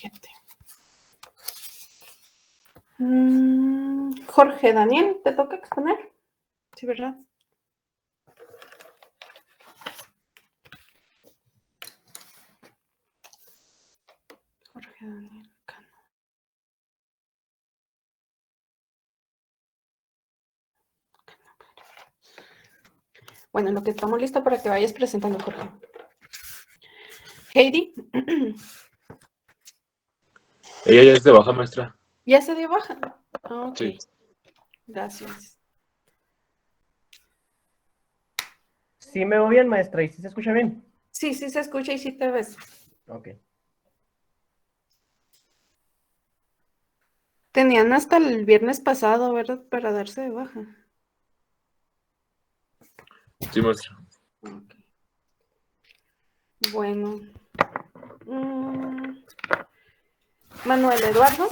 energética. Jorge Daniel, ¿te toca exponer? Sí, ¿verdad? Jorge Daniel Cano. Bueno, lo que estamos listos para que vayas presentando, Jorge. Heidi. Ella ya es de baja, maestra. ¿Ya se dio baja? Ok. Sí. Gracias. Sí me veo bien, maestra, y sí se escucha bien. Sí, sí se escucha y sí te ves. Ok. Tenían hasta el viernes pasado, ¿verdad? Para darse de baja. Sí, maestra. Ok. Bueno. Manuel Eduardo.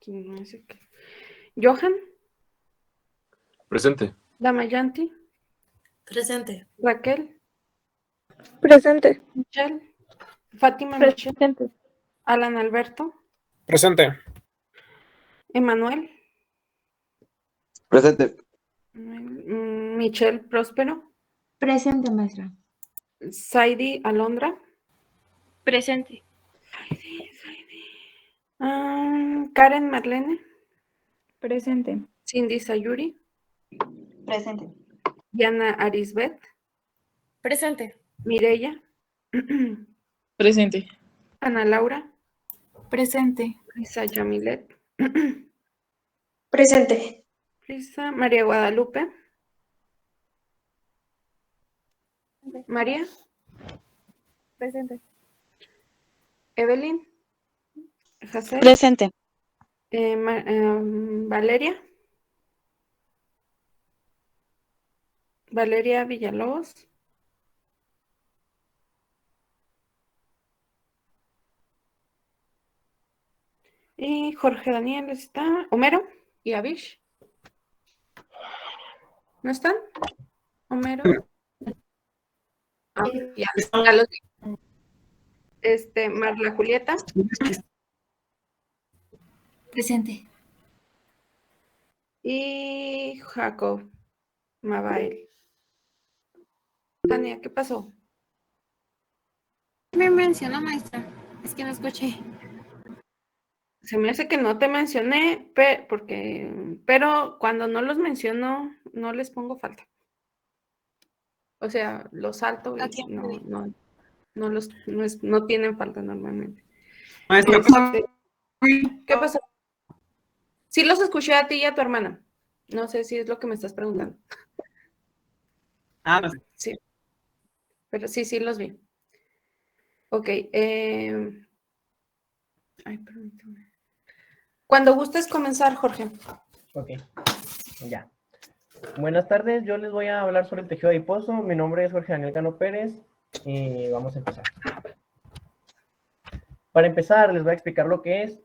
No sé qué. Johan. Presente. Damayanti. Presente. Raquel. Presente. Michelle. Fátima Michelle. Presente. Alan Alberto. Presente. Emanuel. Presente. Michelle Próspero. Presente, maestra. Saidi Alondra. Presente. Karen Marlene. Presente. Cindy Sayuri. Presente. Diana Arisbet. Presente. Mireya. Presente. Ana Laura. Presente. Lisa Yamilet. Presente. Lisa María Guadalupe. María. Presente. Evelyn. Jacel. Presente. Valeria. Valeria Villalobos. Y Jorge Daniel está. Homero y Avish. ¿No están? Homero. Ya los vi. Marla Julieta. Presente. Y Jacob Mabael. Tania, ¿qué pasó? Me mencionó, maestra. Es que no escuché. Se me hace que no te mencioné, pero cuando no los menciono, no les pongo falta. O sea, los salto y Ok. no tienen falta normalmente. Maestra, ¿Qué pasó? Sí los escuché a ti y a tu hermana. No sé si es lo que me estás preguntando. no sé. Sí, pero sí los vi. Ok. Ay, permítame. Cuando gustes comenzar, Jorge. Ok. Ya. Buenas tardes, yo les voy a hablar sobre el tejido adiposo. Mi nombre es Jorge Daniel Cano Pérez y vamos a empezar. Para empezar, les voy a explicar lo que es.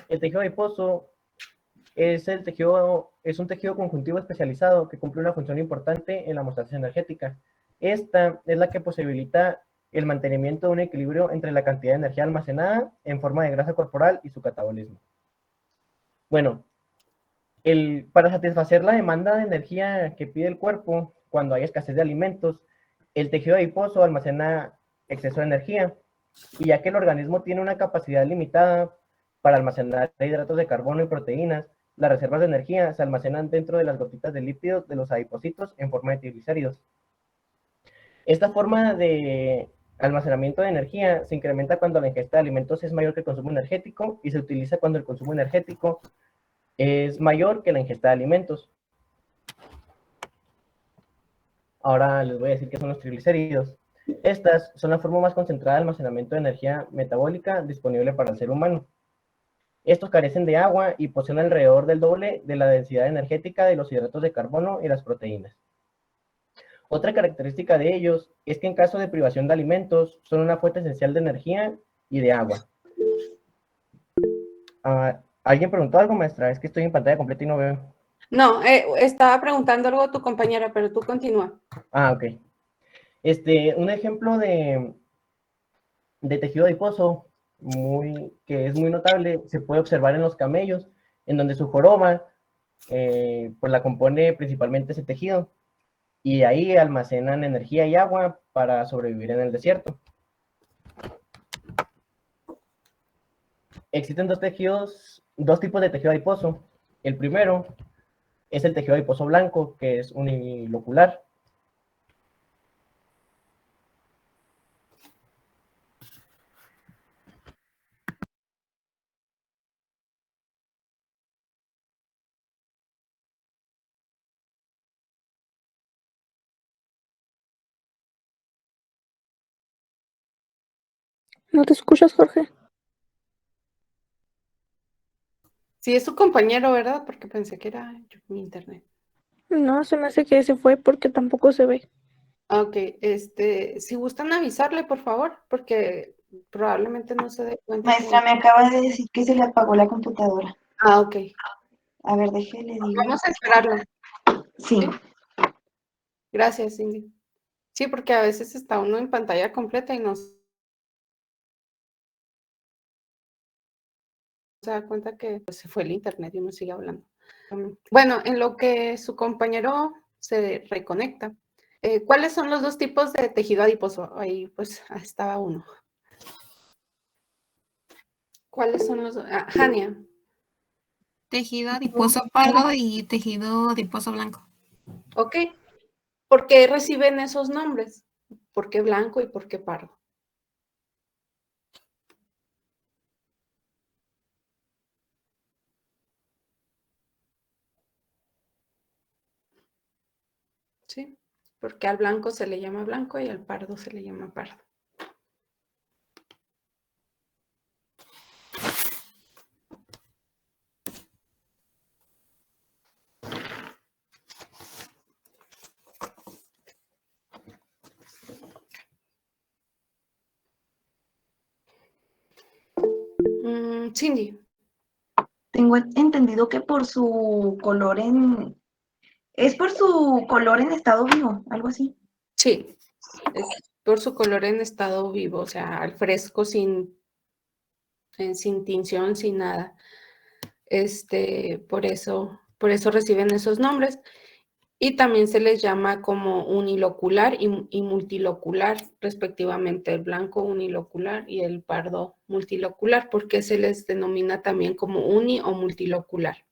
El tejido adiposo es un tejido conjuntivo especializado que cumple una función importante en la hemostasia energética. Esta es la que posibilita el mantenimiento de un equilibrio entre la cantidad de energía almacenada en forma de grasa corporal y su catabolismo. Bueno, para satisfacer la demanda de energía que pide el cuerpo cuando hay escasez de alimentos, el tejido adiposo almacena exceso de energía, y ya que el organismo tiene una capacidad limitada para almacenar hidratos de carbono y proteínas, las reservas de energía se almacenan dentro de las gotitas de lípidos de los adipocitos en forma de triglicéridos. Esta forma de almacenamiento de energía se incrementa cuando la ingesta de alimentos es mayor que el consumo energético y se utiliza cuando el consumo energético es mayor que la ingesta de alimentos. Ahora les voy a decir qué son los triglicéridos. Estas son la forma más concentrada de almacenamiento de energía metabólica disponible para el ser humano. Estos carecen de agua y poseen alrededor del doble de la densidad energética de los hidratos de carbono y las proteínas. Otra característica de ellos es que en caso de privación de alimentos son una fuente esencial de energía y de agua. ¿Alguien preguntó algo, maestra? Es que estoy en pantalla completa y no veo. No, estaba preguntando algo a tu compañera, pero tú continúa. Ok. Un ejemplo de tejido adiposo que es muy notable se puede observar en los camellos, en donde su joroba pues la compone principalmente ese tejido, y ahí almacenan energía y agua para sobrevivir en el desierto. Existen dos tipos de tejido adiposo. El primero es el tejido adiposo blanco, que es unilocular. ¿No te escuchas, Jorge? Sí, es su compañero, ¿verdad? Porque pensé que era mi internet. No, se me hace que se fue porque tampoco se ve. Ok, si gustan avisarle, por favor, porque probablemente no se dé cuenta Maestra, que... me acaba de decir que se le apagó la computadora. Ah, ok. A ver, déjele, digo. Vamos a esperarlo. Sí. ¿Sí? Gracias, Cindy. Sí, porque a veces está uno en pantalla completa y no se da cuenta que pues, se fue el internet y uno sigue hablando. Bueno, en lo que su compañero se reconecta, ¿cuáles son los dos tipos de tejido adiposo? Ahí pues estaba uno. ¿Cuáles son los dos? Jania. Tejido adiposo pardo y tejido adiposo blanco. Ok. ¿Por qué reciben esos nombres? ¿Por qué blanco y por qué pardo? ¿Sí? Porque al blanco se le llama blanco y al pardo se le llama pardo. Cindy. Tengo entendido que por su color en... Es por su color en estado vivo, algo así. Sí, es por su color en estado vivo, o sea, al fresco, sin tinción, sin nada. Por eso reciben esos nombres. Y también se les llama como unilocular y multilocular, respectivamente, el blanco unilocular y el pardo multilocular, porque se les denomina también como uni o multilocular.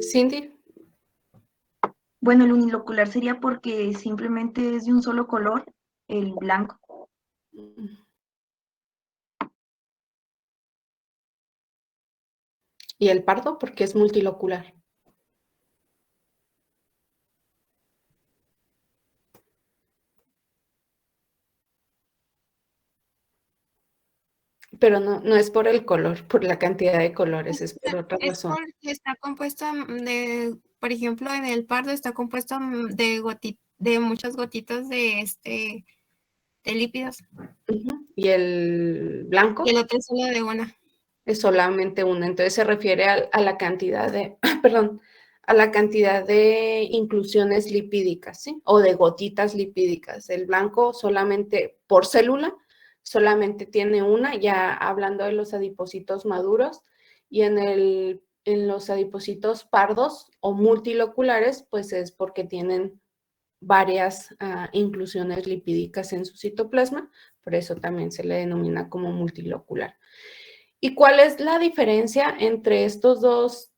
Cindy. Bueno, el unilocular sería porque simplemente es de un solo color, el blanco. Y el pardo, porque es multilocular. Pero no es por el color, por la cantidad de colores, es por otra Es razón. porque está compuesto de, por ejemplo, en el pardo está compuesto de muchas gotitas de lípidos. Y el blanco Y el otro es solo de una. es solamente una. Entonces se refiere a la cantidad de, perdón, a la cantidad de inclusiones lipídicas, ¿sí? O de gotitas lipídicas. El blanco solamente por célula, solamente tiene una, ya hablando de los adipocitos maduros, y en los adipocitos pardos o multiloculares, pues es porque tienen varias inclusiones lipídicas en su citoplasma, por eso también se le denomina como multilocular. ¿Y cuál es la diferencia entre estos dos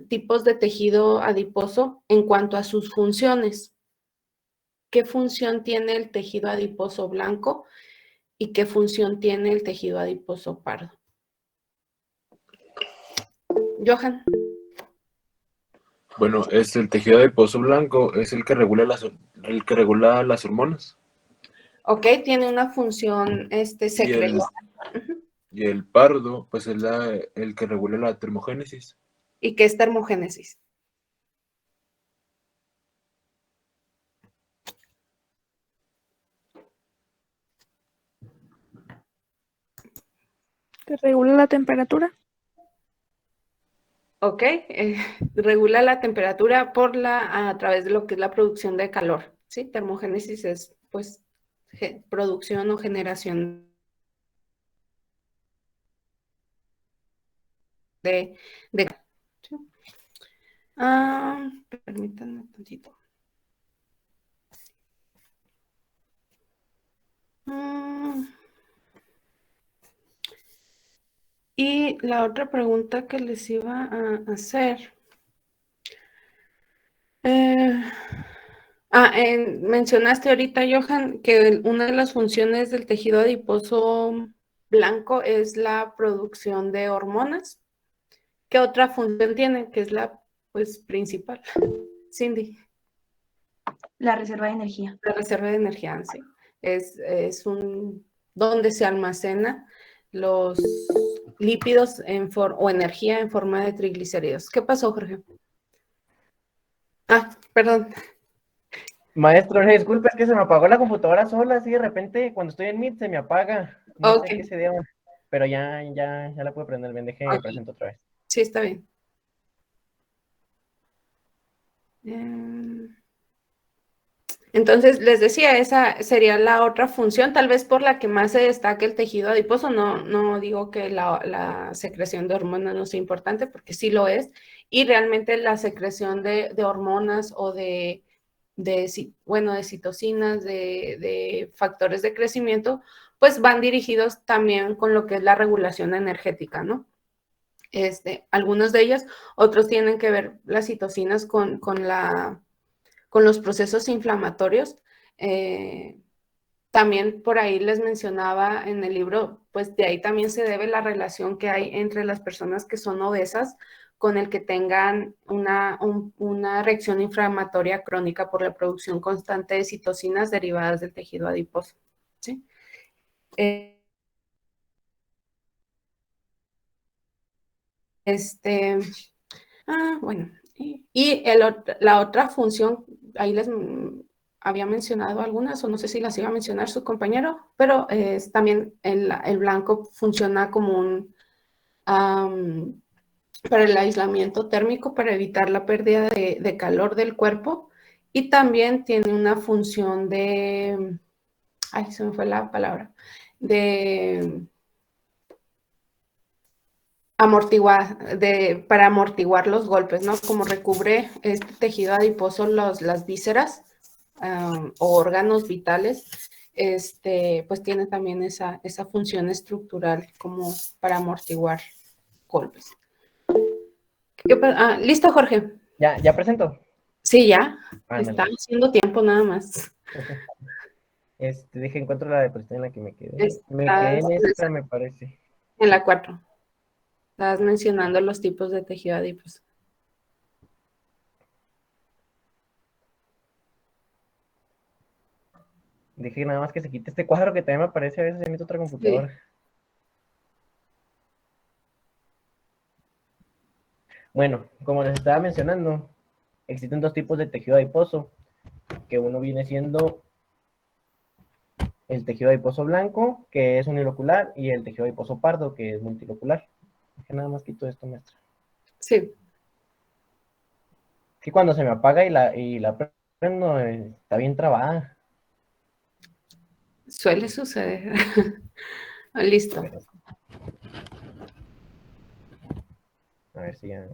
tipos de tejido adiposo en cuanto a sus funciones? ¿Qué función tiene el tejido adiposo blanco y qué función tiene el tejido adiposo pardo? Johan. Bueno, el tejido adiposo blanco es el que regula las hormonas. Ok, tiene una función secreta. Y el pardo, pues es el que regula la termogénesis. ¿Y qué es termogénesis? que regula la temperatura. Ok, regula la temperatura a través de lo que es la producción de calor, ¿sí? Termogénesis es, pues, producción o generación de ¿sí? Permítanme un tantito. Y la otra pregunta que les iba a hacer. Mencionaste ahorita, Johan, que una de las funciones del tejido adiposo blanco es la producción de hormonas. ¿Qué otra función tiene? Que es la, pues, principal. Cindy. La reserva de energía. La reserva de energía, sí. Es donde se almacena los lípidos o energía en forma de triglicéridos. ¿Qué pasó, Jorge? Perdón. Maestro, disculpe, es que se me apagó la computadora sola, así de repente cuando estoy en Meet se me apaga. No sé qué se deba, pero ya la puedo prender bien, déjeme presento otra vez. Sí, está bien. Entonces, les decía, esa sería la otra función, tal vez por la que más se destaca el tejido adiposo. No digo que la secreción de hormonas no sea importante, porque sí lo es, y realmente la secreción de hormonas o de citocinas, de factores de crecimiento, pues van dirigidos también con lo que es la regulación energética, ¿no? Algunos de ellos, otros tienen que ver las citocinas con los procesos inflamatorios. También por ahí les mencionaba en el libro, pues de ahí también se debe la relación que hay entre las personas que son obesas con el que tengan una reacción inflamatoria crónica por la producción constante de citocinas derivadas del tejido adiposo, ¿sí? Bueno, y la otra función, ahí les había mencionado algunas, o no sé si las iba a mencionar su compañero, pero también el blanco funciona como para el aislamiento térmico, para evitar la pérdida de calor del cuerpo, y también tiene una función se me fue la palabra, para amortiguar los golpes, ¿no? Como recubre este tejido adiposo las vísceras o órganos vitales, pues tiene también esa función estructural como para amortiguar golpes. ¿Listo, Jorge? ¿Ya presento? Sí, ya. Ándale. Está haciendo tiempo nada más. Dije, encuentro la deposición en la que me quedé. Me Estás quedé en esta, me parece. En la 4. Estás mencionando los tipos de tejido adiposo. Dije nada más que se quite este cuadro que también me aparece a veces en esta otra computadora. Sí. Bueno, como les estaba mencionando, existen dos tipos de tejido adiposo, que uno viene siendo el tejido adiposo blanco, que es unilocular, y el tejido adiposo pardo, que es multilocular. Que nada más quito esto, maestra. Sí. Que cuando se me apaga y la prendo, está bien trabada. Suele suceder. Listo. A ver si ya...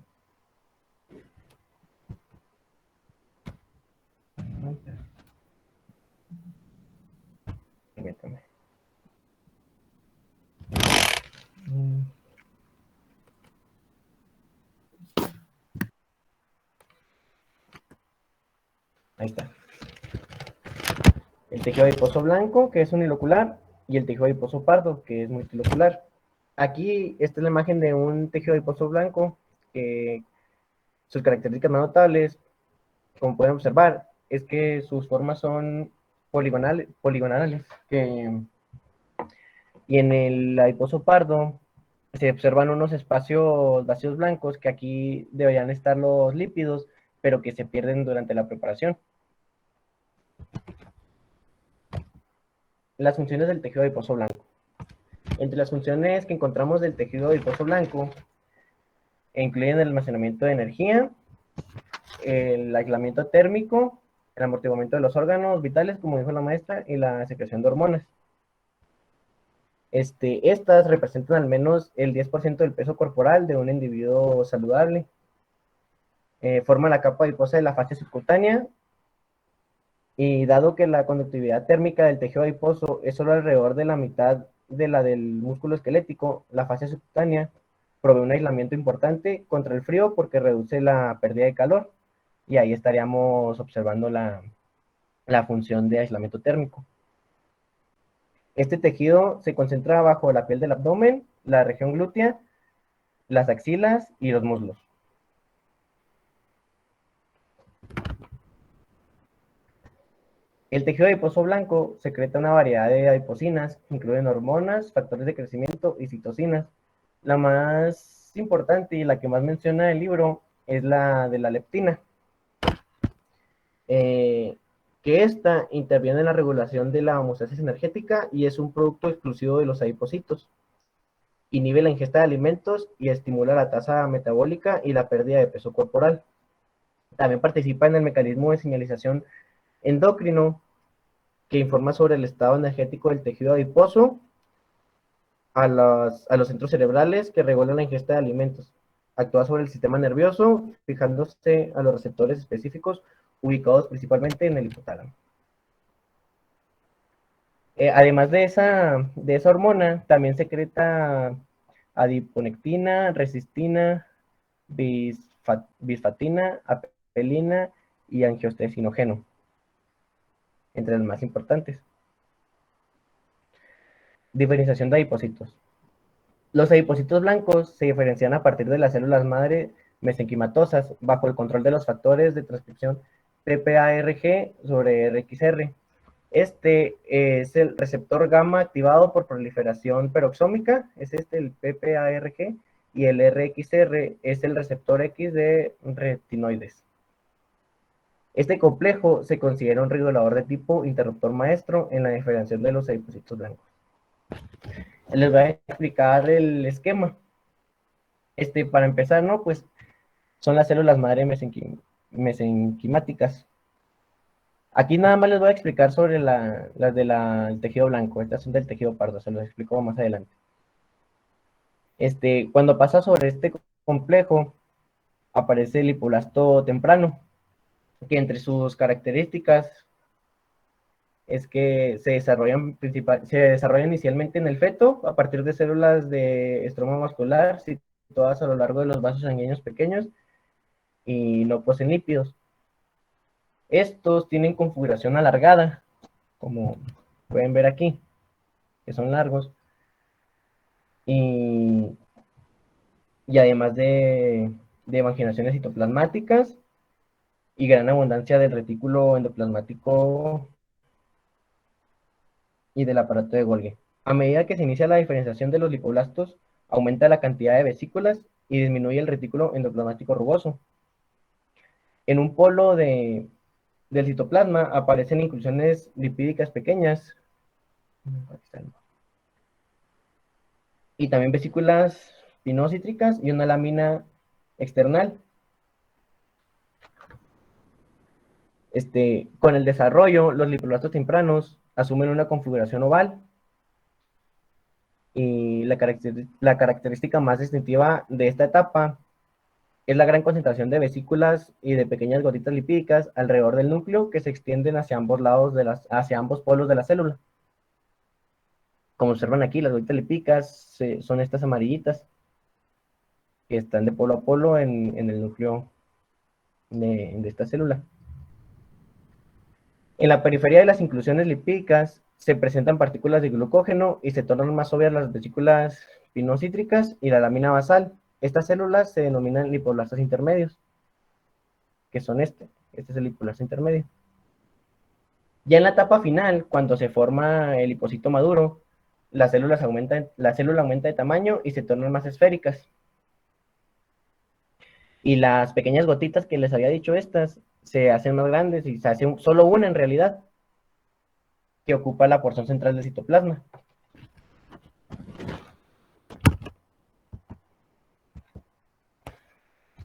Permítame. Ahí está. El tejido adiposo blanco, que es unilocular, y el tejido adiposo pardo, que es multilocular. Aquí esta es la imagen de un tejido adiposo blanco, que sus características más notables, como pueden observar, es que sus formas son poligonales, y en el adiposo pardo se observan unos espacios vacíos blancos que aquí deberían estar los lípidos, pero que se pierden durante la preparación. Las funciones del tejido adiposo blanco. Entre las funciones que encontramos del tejido adiposo blanco, incluyen el almacenamiento de energía, el aislamiento térmico, el amortiguamiento de los órganos vitales, como dijo la maestra, y la secreción de hormonas. Estas representan al menos el 10% del peso corporal de un individuo saludable. Forma la capa adiposa de la fascia subcutánea, y dado que la conductividad térmica del tejido adiposo es solo alrededor de la mitad de la del músculo esquelético, la fascia subcutánea provee un aislamiento importante contra el frío porque reduce la pérdida de calor, y ahí estaríamos observando la función de aislamiento térmico. Este tejido se concentra bajo la piel del abdomen, la región glútea, las axilas y los muslos. El tejido adiposo blanco secreta una variedad de adipocinas, que incluyen hormonas, factores de crecimiento y citocinas. La más importante y la que más menciona el libro es la de la leptina, que esta interviene en la regulación de la homeostasis energética y es un producto exclusivo de los adipocitos. Inhibe la ingesta de alimentos y estimula la tasa metabólica y la pérdida de peso corporal. También participa en el mecanismo de señalización endocrino, que informa sobre el estado energético del tejido adiposo a los centros cerebrales que regulan la ingesta de alimentos. Actúa sobre el sistema nervioso, fijándose a los receptores específicos ubicados principalmente en el hipotálamo. Además de esa hormona, también secreta adiponectina, resistina, bisfatina, apelina y angiostensinógeno, entre las más importantes. Diferenciación de adipocitos. Los adipocitos blancos se diferencian a partir de las células madre mesenquimatosas bajo el control de los factores de transcripción PPARG sobre RXR. Este es el receptor gamma activado por proliferación peroxómica, es el PPARG, y el RXR es el receptor X de retinoides. Este complejo se considera un regulador de tipo interruptor maestro en la diferenciación de los adipocitos blancos. Les voy a explicar el esquema. Para empezar, ¿no? Pues son las células madre mesenquimáticas. Aquí nada más les voy a explicar sobre las del tejido blanco. Estas son del tejido pardo, se los explico más adelante. Cuando pasa sobre este complejo, aparece el hipoblasto temprano, que entre sus características es que se desarrolla inicialmente en el feto a partir de células de estroma muscular situadas a lo largo de los vasos sanguíneos pequeños y no poseen lípidos. Estos tienen configuración alargada, como pueden ver aquí, que son largos, y además de imaginaciones citoplasmáticas y gran abundancia del retículo endoplasmático y del aparato de Golgi. A medida que se inicia la diferenciación de los lipoblastos, aumenta la cantidad de vesículas y disminuye el retículo endoplasmático rugoso. En un polo del citoplasma aparecen inclusiones lipídicas pequeñas y también vesículas pinocítricas y una lámina external. Con el desarrollo, los lipoblastos tempranos asumen una configuración oval, y la característica más distintiva de esta etapa es la gran concentración de vesículas y de pequeñas gotitas lipídicas alrededor del núcleo que se extienden hacia ambos lados hacia ambos polos de la célula. Como observan aquí, las gotitas lipídicas son estas amarillitas que están de polo a polo en el núcleo de esta célula. En la periferia de las inclusiones lipídicas se presentan partículas de glucógeno y se tornan más obvias las vesículas pinocítricas y la lámina basal. Estas células se denominan lipoblastos intermedios, que son este es el lipoblasto intermedio. Ya en la etapa final, cuando se forma el lipocito maduro, la célula aumenta de tamaño y se tornan más esféricas. Y las pequeñas gotitas que les había dicho, estas se hacen más grandes y se hace solo una en realidad, que ocupa la porción central del citoplasma.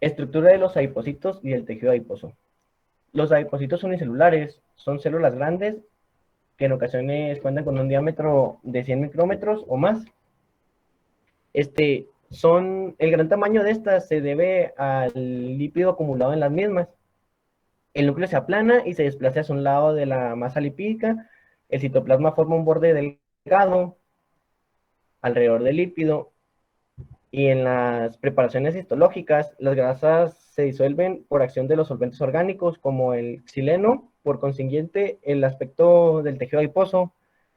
Estructura de los adipocitos y del tejido adiposo. Los adipocitos unicelulares son células grandes que en ocasiones cuentan con un diámetro de 100 micrómetros o más. El gran tamaño de estas se debe al lípido acumulado en las mismas. El núcleo se aplana y se desplaza hacia un lado de la masa lipídica. El citoplasma forma un borde delgado alrededor del lípido. Y en las preparaciones histológicas, las grasas se disuelven por acción de los solventes orgánicos, como el xileno. Por consiguiente, el aspecto del tejido adiposo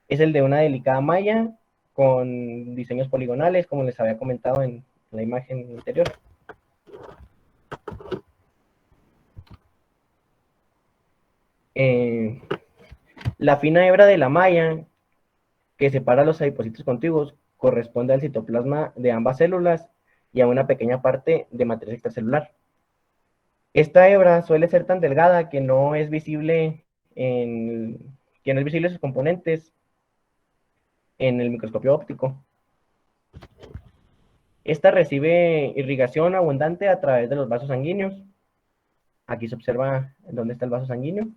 es el de una delicada malla con diseños poligonales, como les había comentado en la imagen anterior. La fina hebra de la malla que separa los adipocitos contiguos corresponde al citoplasma de ambas células y a una pequeña parte de matriz extracelular. Esta hebra suele ser tan delgada que no es visible sus componentes en el microscopio óptico. Esta recibe irrigación abundante a través de los vasos sanguíneos. Aquí se observa dónde está el vaso sanguíneo.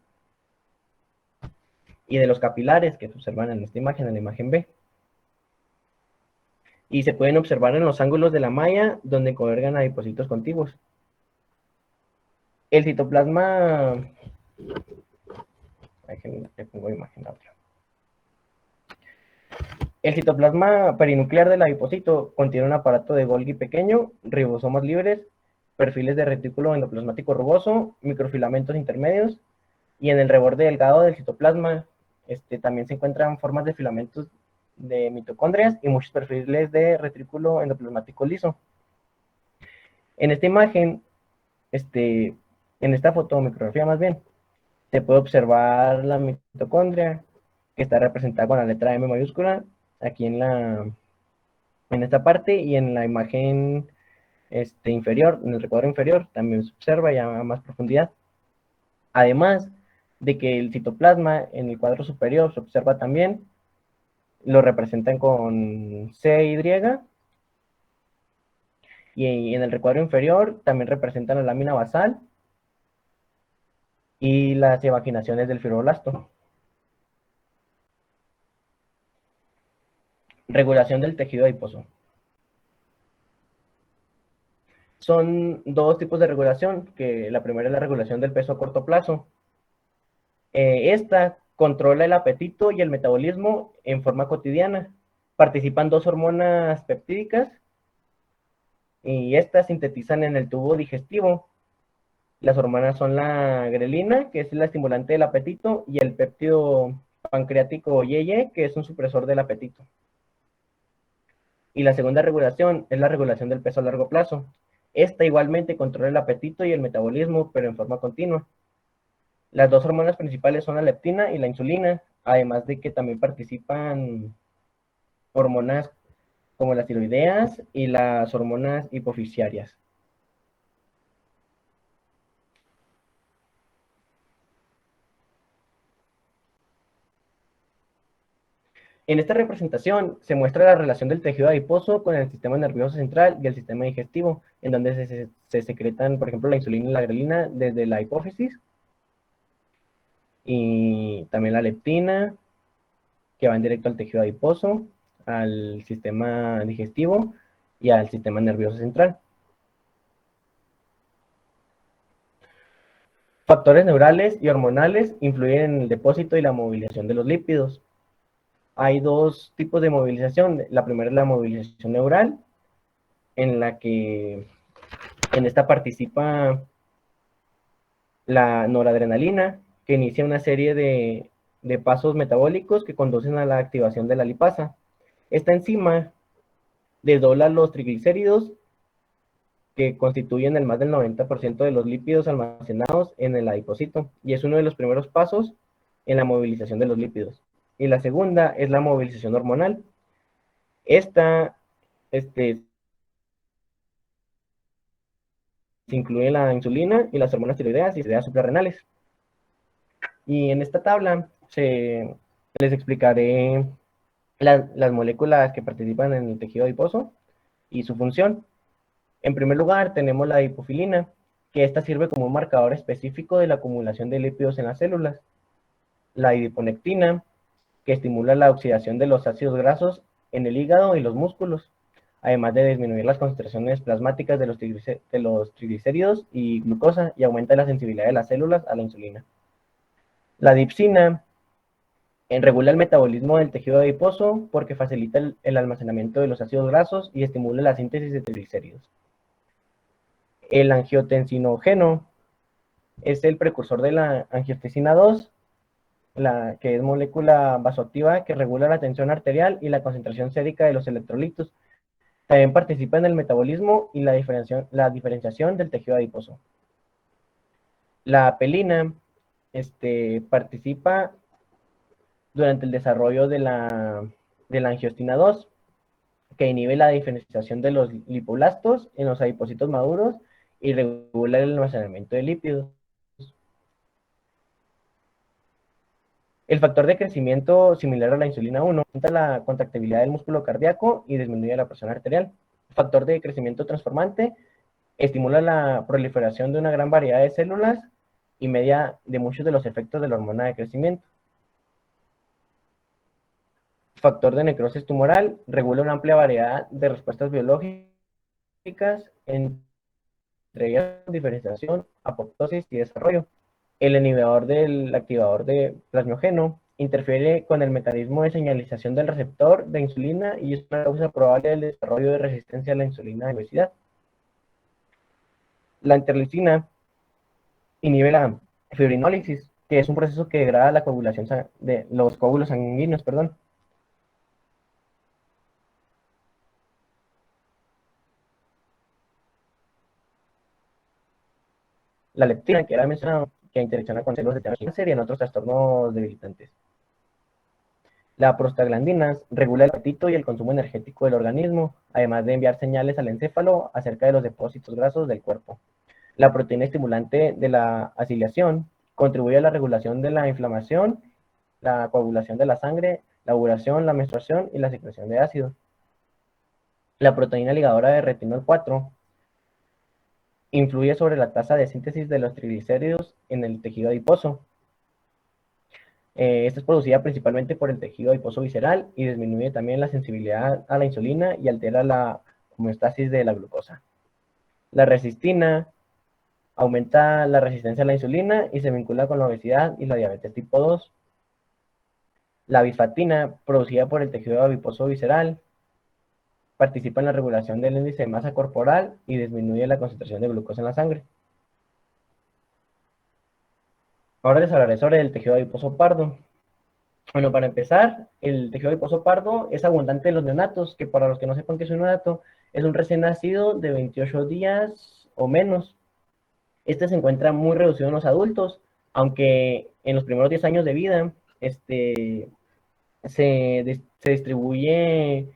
Y de los capilares que se observan en esta imagen, en la imagen B. Y se pueden observar en los ángulos de la malla donde convergen adipocitos contiguos. El citoplasma... Te pongo imagen audio. El citoplasma perinuclear del adipocito contiene un aparato de Golgi pequeño, ribosomas libres, perfiles de retículo endoplasmático rugoso, microfilamentos intermedios, y en el reborde delgado del citoplasma también se encuentran formas de filamentos de mitocondrias y muchos perfiles de retículo endoplasmático liso. En esta imagen, en esta fotomicrografía más bien, se puede observar la mitocondria, que está representada con la letra M mayúscula, aquí en esta parte, y en la imagen inferior, en el recuadro inferior, también se observa ya a más profundidad. Además de que el citoplasma en el cuadro superior se observa también, lo representan con CY, y en el recuadro inferior también representan la lámina basal y las evaginaciones del fibroblasto. Regulación del tejido adiposo. Son dos tipos de regulación, que la primera es la regulación del peso a corto plazo. Esta controla el apetito y el metabolismo en forma cotidiana. Participan dos hormonas peptídicas y estas sintetizan en el tubo digestivo. Las hormonas son la grelina, que es la estimulante del apetito, y el péptido pancreático YY, que es un supresor del apetito. Y la segunda regulación es la regulación del peso a largo plazo. Esta igualmente controla el apetito y el metabolismo, pero en forma continua. Las dos hormonas principales son la leptina y la insulina, además de que también participan hormonas como las tiroideas y las hormonas hipofisiarias. En esta representación se muestra la relación del tejido adiposo con el sistema nervioso central y el sistema digestivo, en donde se secretan, por ejemplo, la insulina y la grelina desde la hipófisis, y también la leptina, que van directo al tejido adiposo, al sistema digestivo y al sistema nervioso central. Factores neurales y hormonales influyen en el depósito y la movilización de los lípidos. Hay dos tipos de movilización. La primera es la movilización neural, en esta participa la noradrenalina, que inicia una serie de pasos metabólicos que conducen a la activación de la lipasa. Esta enzima desdobla los triglicéridos, que constituyen el más del 90% de los lípidos almacenados en el adipocito, y es uno de los primeros pasos en la movilización de los lípidos. Y la segunda es la movilización hormonal. Esta se incluye la insulina y las hormonas tiroideas y tiroideas suprarrenales. Y en esta tabla les explicaré las moléculas que participan en el tejido adiposo y su función. En primer lugar, tenemos la adipofilina, que esta sirve como un marcador específico de la acumulación de lípidos en las células. La adiponectina, que estimula la oxidación de los ácidos grasos en el hígado y los músculos, además de disminuir las concentraciones plasmáticas de los triglicéridos y glucosa, y aumenta la sensibilidad de las células a la insulina. La dipsina regula el metabolismo del tejido adiposo porque facilita el almacenamiento de los ácidos grasos y estimula la síntesis de triglicéridos. El angiotensinógeno es el precursor de la angiotensina 2, que es molécula vasoactiva que regula la tensión arterial y la concentración sérica de los electrolitos. También participa en el metabolismo y la diferenciación del tejido adiposo. La apelina participa durante el desarrollo de la angiostina 2, que inhibe la diferenciación de los lipoblastos en los adipocitos maduros y regula el almacenamiento de lípidos. El factor de crecimiento similar a la insulina 1 aumenta la contractibilidad del músculo cardíaco y disminuye la presión arterial. El factor de crecimiento transformante estimula la proliferación de una gran variedad de células y media de muchos de los efectos de la hormona de crecimiento. Factor de necrosis tumoral regula una amplia variedad de respuestas biológicas, entre ellas diferenciación, apoptosis y desarrollo. El inhibidor del activador de plasmógeno interfiere con el mecanismo de señalización del receptor de insulina y es una causa probable del desarrollo de resistencia a la insulina de obesidad. La interleucina inhibe la fibrinólisis, que es un proceso que degrada la coagulación de los coágulos sanguíneos, perdón. La leptina, que era mencionado, que interacciona con células de cáncer y en otros trastornos debilitantes. La prostaglandinas regula el apetito y el consumo energético del organismo, además de enviar señales al encéfalo acerca de los depósitos grasos del cuerpo. La proteína estimulante de la aciliación contribuye a la regulación de la inflamación, la coagulación de la sangre, la ovulación, la menstruación y la secreción de ácido. La proteína ligadora de retinol 4 influye sobre la tasa de síntesis de los triglicéridos en el tejido adiposo. Esta es producida principalmente por el tejido adiposo visceral y disminuye también la sensibilidad a la insulina y altera la homeostasis de la glucosa. La resistina aumenta la resistencia a la insulina y se vincula con la obesidad y la diabetes tipo 2. La bifatina, producida por el tejido adiposo visceral, participa en la regulación del índice de masa corporal y disminuye la concentración de glucosa en la sangre. Ahora les hablaré sobre el tejido adiposo pardo. Bueno, para empezar, el tejido adiposo pardo es abundante en los neonatos, que para los que no sepan qué es un neonato, es un recién nacido de 28 días o menos. Este se encuentra muy reducido en los adultos, aunque en los primeros 10 años de vida se distribuye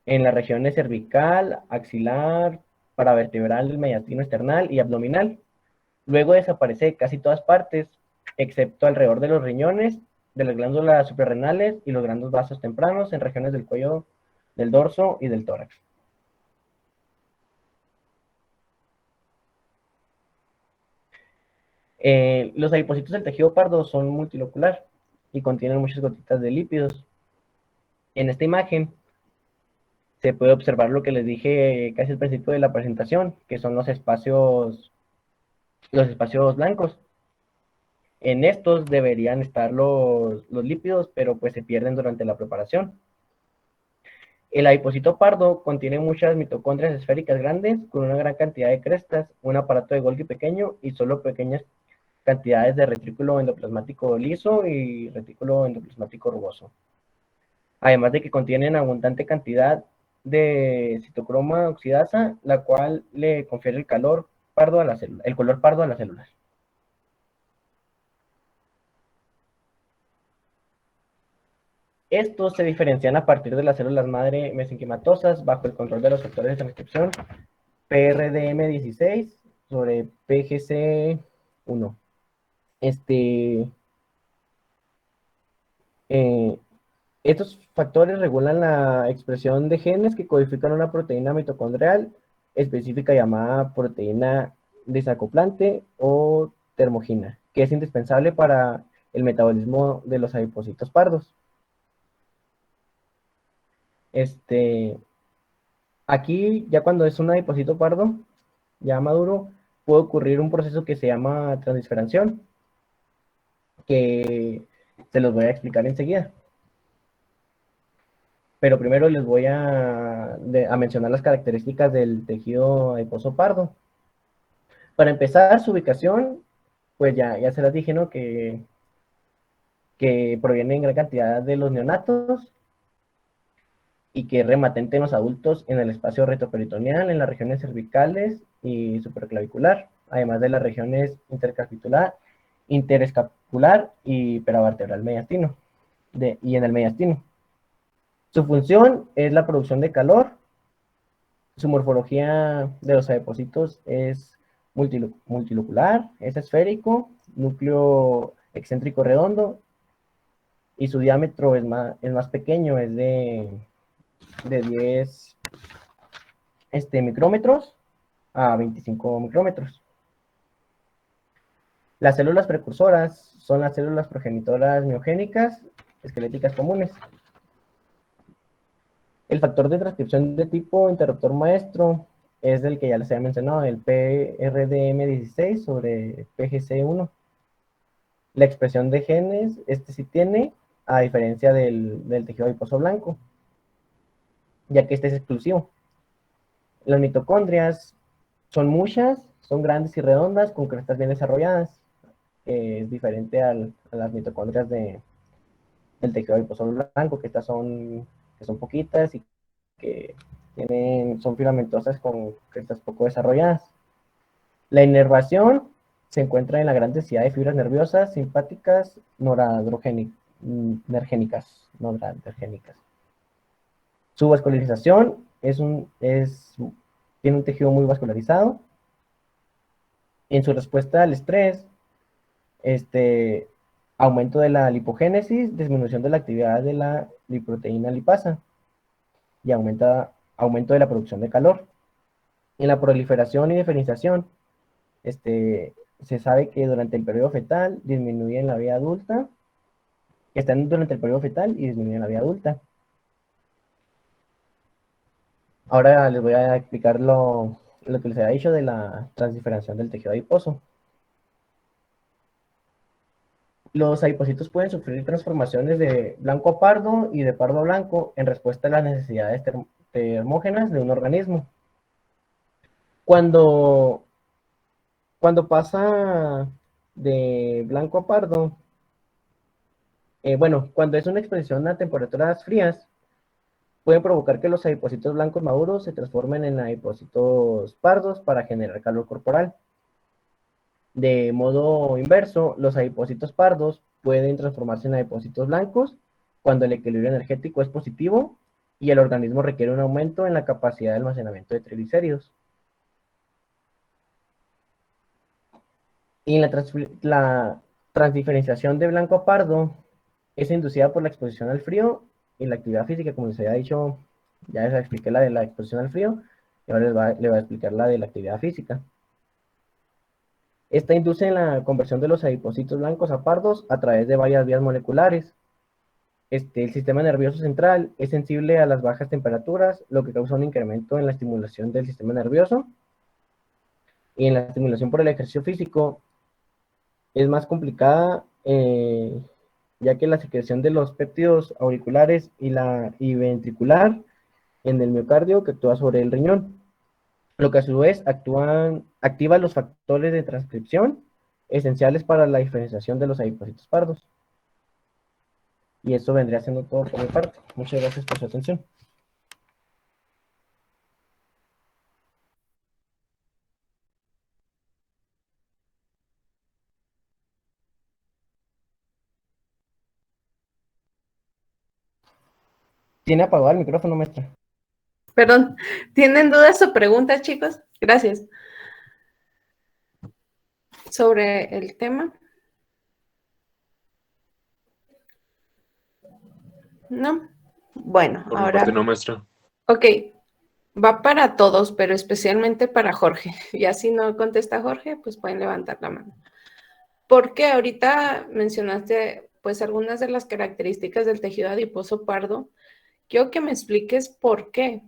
en las regiones cervical, axilar, paravertebral, mediastino external y abdominal. Luego desaparece de casi todas partes, excepto alrededor de los riñones, de las glándulas suprarrenales y los grandes vasos tempranos en regiones del cuello, del dorso y del tórax. Los adipocitos del tejido pardo son multilocular y contienen muchas gotitas de lípidos. En esta imagen se puede observar lo que les dije casi al principio de la presentación, que son los espacios blancos. En estos deberían estar los lípidos, pero pues se pierden durante la preparación. El adipocito pardo contiene muchas mitocondrias esféricas grandes con una gran cantidad de crestas, un aparato de Golgi pequeño y solo pequeñas cantidades de retículo endoplasmático liso y retículo endoplasmático rugoso. Además de que contienen abundante cantidad de citocroma oxidasa, la cual le confiere el color pardo a las células. Estos se diferencian a partir de las células madre mesenquimatosas bajo el control de los factores de transcripción PRDM16 sobre PGC1. Estos factores regulan la expresión de genes que codifican una proteína mitocondrial específica llamada proteína desacoplante o termogina, que es indispensable para el metabolismo de los adipocitos pardos. Aquí, ya cuando es un adipocito pardo, ya maduro, puede ocurrir un proceso que se llama transdiferanciación, que se los voy a explicar enseguida. Pero primero les voy a mencionar las características del tejido adiposo pardo. Para empezar, su ubicación, pues ya se las dije, ¿no? Que proviene en gran cantidad de los neonatos y que es rematente en los adultos en el espacio retroperitoneal, en las regiones cervicales y supraclavicular, además de las regiones interescapular y paravertebral mediastino, y en el mediastino. Su función es la producción de calor. Su morfología de los adipocitos es multilocular, es esférico, núcleo excéntrico redondo, y su diámetro es más pequeño, es de 10 micrómetros a 25 micrómetros. Las células precursoras son las células progenitoras miogénicas esqueléticas comunes. El factor de transcripción de tipo interruptor maestro es el que ya les había mencionado, el PRDM16 sobre PGC1. La expresión de genes, sí tiene, a diferencia del tejido adiposo blanco, ya que este es exclusivo. Las mitocondrias son muchas, son grandes y redondas, con crestas bien desarrolladas. Es diferente a las mitocondrias del tejido adiposo blanco, que estas son poquitas y que son filamentosas con crestas poco desarrolladas. La inervación se encuentra en la gran densidad de fibras nerviosas simpáticas noradrogénicas. Su vascularización tiene un tejido muy vascularizado. En su respuesta al estrés, aumento de la lipogénesis, disminución de la actividad de la lipoproteína lipasa y aumento de la producción de calor. En la proliferación y diferenciación, se sabe que durante el periodo fetal disminuye en la vida adulta, que están durante el periodo fetal y disminuye en la vida adulta. Ahora les voy a explicar lo que les había dicho de la transdiferenciación del tejido adiposo. Los adipocitos pueden sufrir transformaciones de blanco a pardo y de pardo a blanco en respuesta a las necesidades termógenas de un organismo. Cuando pasa de blanco a pardo, cuando es una exposición a temperaturas frías, pueden provocar que los adipocitos blancos maduros se transformen en adipocitos pardos para generar calor corporal. De modo inverso, los adipocitos pardos pueden transformarse en adipocitos blancos cuando el equilibrio energético es positivo y el organismo requiere un aumento en la capacidad de almacenamiento de triglicéridos. Y la transdiferenciación de blanco a pardo es inducida por la exposición al frío y la actividad física, como les había dicho, ya les expliqué la de la exposición al frío, y ahora les voy a explicar la de la actividad física. Esta induce la conversión de los adipocitos blancos a pardos a través de varias vías moleculares. El sistema nervioso central es sensible a las bajas temperaturas, lo que causa un incremento en la estimulación del sistema nervioso. Y en la estimulación por el ejercicio físico es más complicada, ya que la secreción de los péptidos auriculares y ventricular en el miocardio que actúa sobre el riñón, lo que a su vez activa los factores de transcripción esenciales para la diferenciación de los adipocitos pardos. Y eso vendría siendo todo por mi parte. Muchas gracias por su atención. ¿Tiene apagado el micrófono, maestra? Perdón, ¿tienen dudas o preguntas, chicos? Gracias. Sobre el tema. ¿No? Bueno, Por mi ahora. parte no, maestra. Ok. Va para todos, pero especialmente para Jorge. Ya si no contesta Jorge, pues pueden levantar la mano. Porque ahorita mencionaste pues algunas de las características del tejido adiposo pardo. Quiero que me expliques por qué.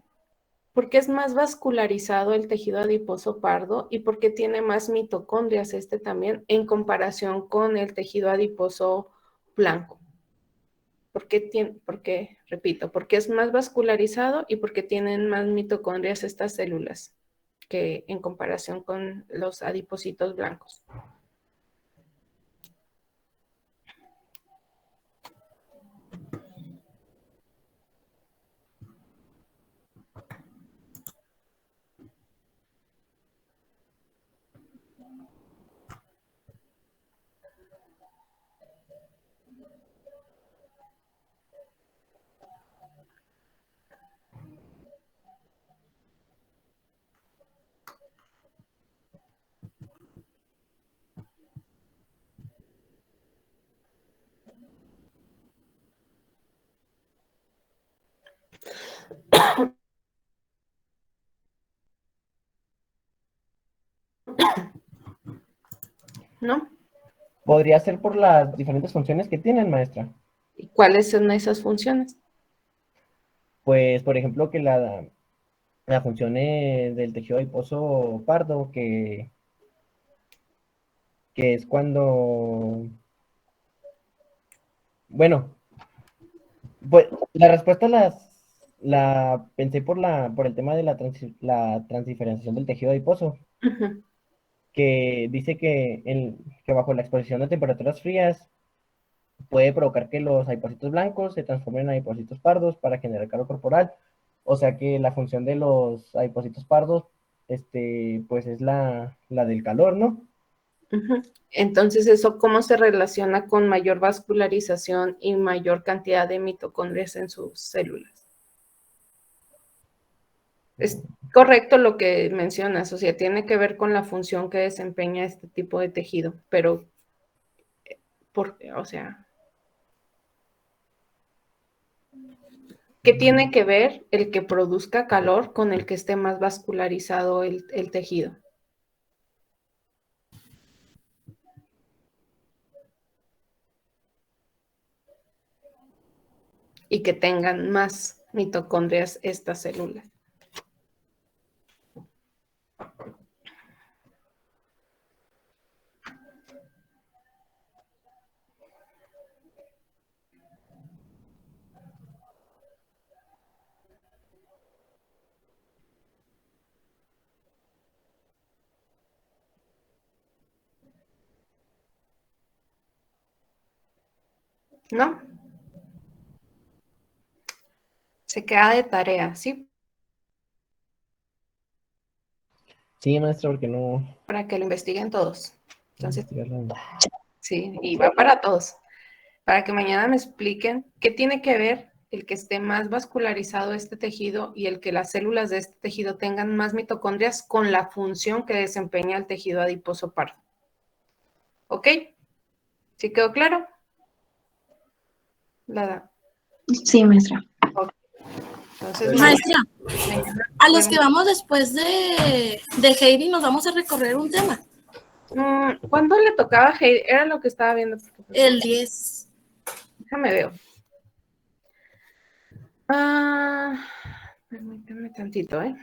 ¿Por qué es más vascularizado el tejido adiposo pardo y por qué tiene más mitocondrias este también en comparación con el tejido adiposo blanco? Repito, porque es más vascularizado y porque tienen más mitocondrias estas células que en comparación con los adipocitos blancos. ¿No? Podría ser por las diferentes funciones que tienen, maestra. ¿Y cuáles son esas funciones? Pues, por ejemplo, que la función del tejido adiposo pardo, que es cuando, bueno, pues la respuesta la pensé por el tema de la transdiferenciación del tejido adiposo, Ujú. que dice que bajo la exposición a temperaturas frías puede provocar que los adipocitos blancos se transformen en adipocitos pardos para generar calor corporal. O sea que la función de los adipocitos pardos, pues es la del calor, ¿no? Ujú. Entonces, ¿eso cómo se relaciona con mayor vascularización y mayor cantidad de mitocondrias en sus células? Es correcto lo que mencionas, o sea, tiene que ver con la función que desempeña este tipo de tejido, pero, o sea, ¿qué tiene que ver el que produzca calor con el que esté más vascularizado el tejido? Y que tengan más mitocondrias estas células. ¿No? Se queda de tarea, ¿sí? Sí, maestra, porque no Para que lo investiguen todos. Entonces, investigarla. sí, y va para todos. Para que mañana me expliquen qué tiene que ver el que esté más vascularizado este tejido y el que las células de este tejido tengan más mitocondrias con la función que desempeña el tejido adiposo pardo. ¿Ok? ¿Sí quedó claro? Sí, maestra. Entonces, Maestra, mañana a los vemos. que vamos después de Heidi nos vamos a recorrer un tema, ¿Cuándo le tocaba a Heidi? Era lo que estaba viendo. el 10. Déjame ver. Permíteme tantito, ¿eh?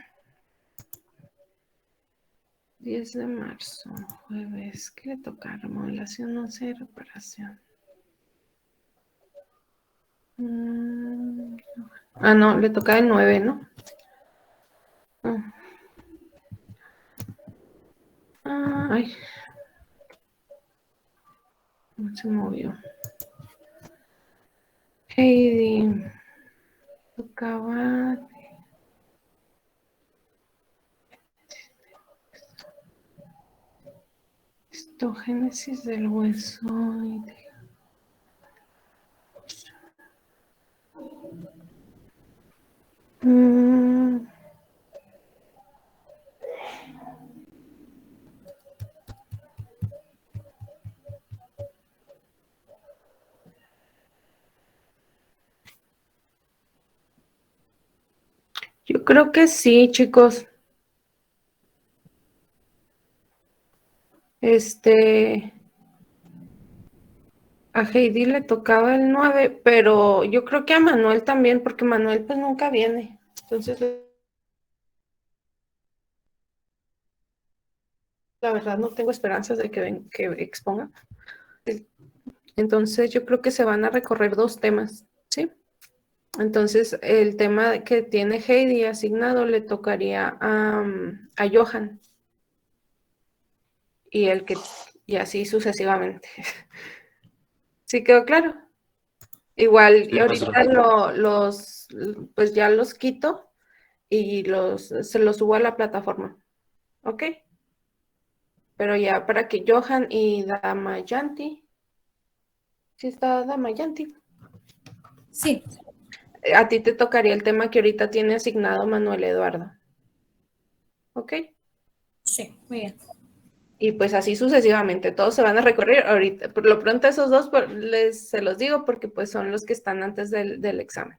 10 de marzo, jueves. ¿Qué le toca? Remodelación, no sé, reparación. No, le toca el 9, ¿no? Ay, no se movió. Heidi, tocaba histogénesis del hueso. Mm, Yo creo que sí, chicos. A Heidi le tocaba el 9, pero yo creo que a Manuel también, porque Manuel pues nunca viene. Entonces, la verdad no tengo esperanzas de que exponga. Entonces, yo creo que se van a recorrer 2 temas, ¿sí? Entonces, el tema que tiene Heidi asignado le tocaría a Johan. Y así sucesivamente. ¿Sí quedó claro? Igual, Sí, ahorita maestra. pues ya los quito y se los subo a la plataforma. ¿Ok? Pero ya para que Johan y Damayanti, ¿sí está Damayanti? Sí, A ti te tocaría el tema que ahorita tiene asignado Manuel Eduardo. ¿Ok? sí, muy bien. Y pues así sucesivamente, todos se van a recorrer ahorita. Por lo pronto esos 2 se los digo porque pues son los que están antes del examen.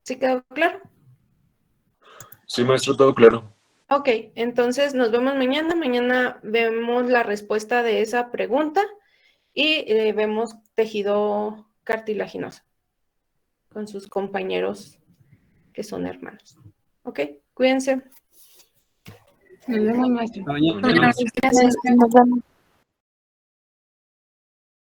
¿Sí quedó claro? Sí, maestro, todo claro. Ok, entonces nos vemos mañana. Mañana vemos la respuesta de esa pregunta y vemos tejido cartilaginoso con sus compañeros que son hermanos. Ok, cuídense. Nos vemos, maestro. Mañana. Gracias. Nos vemos.